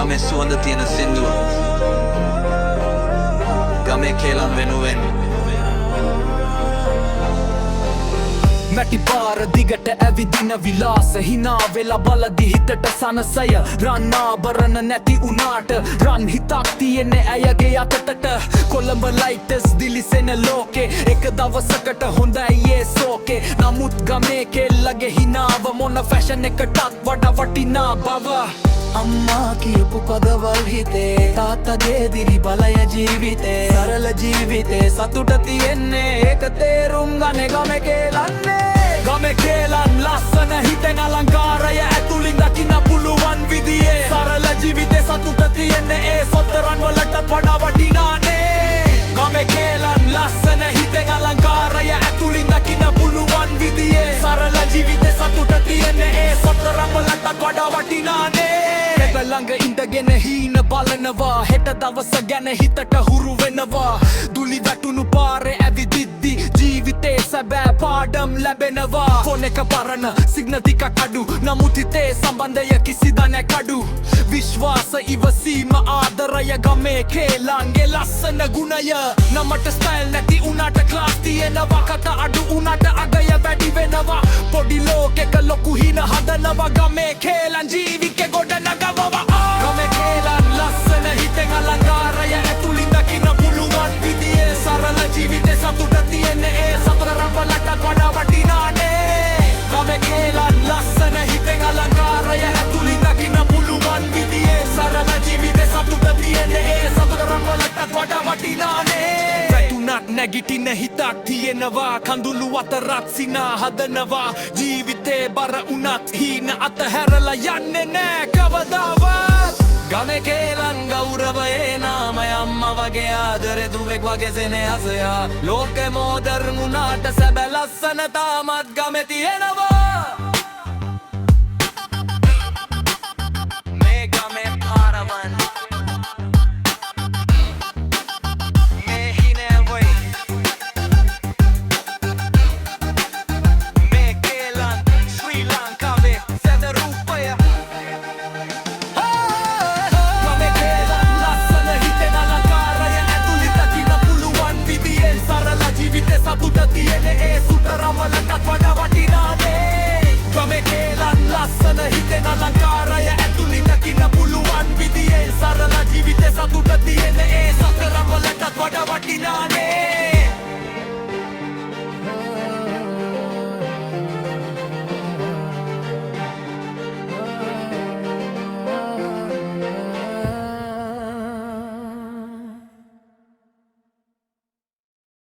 ගමේ සුවඳ තියෙන සින්දුව ගමේ කේලම් වෙනුවෙන් මැටි පාර දිගට ඇවිදින විලාස හිනා වෙලා බලදි හිතට සනසය රන්නාබරණ නැති උනාට රන් හිතක් තියෙන්නේ ඇයගේ අතටට කොළඹ ලයිටස් දිලිසෙන ලෝකේ එක දවසකට හොඳයි ඒ සෝකේ නමුත් ගමේ කෙල්ලගේ හිනාව මොන ෆැෂන් එකටත් වඩා වටිනා බව අම්මා කියපු පදවල් හිතේ තාත්තගේ දිරි බලය ජීවිතේ සරල ජීවිතේ සතුට තියෙන්නේ ඒක තේරුම් ගන්නේ ගමේ කෙලන්නේ ගමේ කෙලන් ලස්සන හිතෙන් අලංකාරය ඇතුලින් දකින්න පුළුවන් විදියේ සරල ජීවිතේ සතුට තියෙන්නේ ඒ සොතරන් වලට වඩා වටිනානේ ගමේ කෙලන් ලස්සන හිතෙන් අලංකාරය ඇතුලින් දකින්න පුළුවන් විදියේ සරල ජීවිතේ සතුට තියෙන්නේ ඒ සොතරන් වලට වඩා වටිනානේ ළඟ ඉඳගෙන හීන බලනවා හෙට දවස ගැන හිතට හුරු වෙනවා දුලි වැටුණු පාරේ ඇවිදිද්දි ජීවිතේ සැබෑ පාඩම් ලැබෙනවා ෆෝන් එක පරණ සිග්නල් ටිකක් අඩු නමුත් හිතේ සම්බන්ධය කිසිදා නැ කඩු විශ්වාස ඉවසීම ආදරය ගමේ කේලන්ගේ ලස්සන ගුණය නමට ස්ටයිල් නැති උනාට ක්ලාස් තියෙනවා කතා අඩු උනාට අගය වැඩි වෙනවා පොඩි ලෝකෙක ලොකු හින හදනවා ගමේ කේලන් ජීවිතේ ගොඩ නගවවා ගමේ කේලන් ලස්සන හිතෙන් අලංකාරය ඇතුලින් දකින්න පුළුවන් විදියේ සරල ජීවිතේ සතුට තියෙන්නේ ඒ සතරම් වලට වඩා වටිනානේ ගමේ කේලන් ලස්සන හිතෙන් අලංකාරය ඇතුලින් දකින්න පුළුවන් විදියේ සරල ජීවිතේ සතුට තියෙන්නේ ඒ සතරම් වලට වඩා වටිනානේ වැටුණක් නැගිටින හිතක් තියෙනවා කඳුළු අතරත් සිනා හදනවා ජීවිතේ බර උනත් හීන අතහැරලා යන්නේ නෑ කවදාවත් ගමේ කේලන් ගෞරවයේ නාමය අම්මා වගේ ආදරේ දුවෙක් වගේ සෙනෙහසයා ලෝකෙ මොඩර්න් උනාට සැබෑ ලස්සන තාමත් ගමේ තියෙනවා මේ ගමේ පාරවන් මේ හිනේ වයි මේ කේලන් ශ්‍රී ලංකාවේ සැද රූපය සතුට තියෙන්නේ ඒ සුතරම් වලට වඩා වටිනානේ ගමේ කේලන් ලස්සන හිතෙන් අලංකාරය ඇතුලින් දකින්න පුළුවන් විදියේ සරල ජීවිතේ සතුට තියෙන්නේ ඒ සතරම්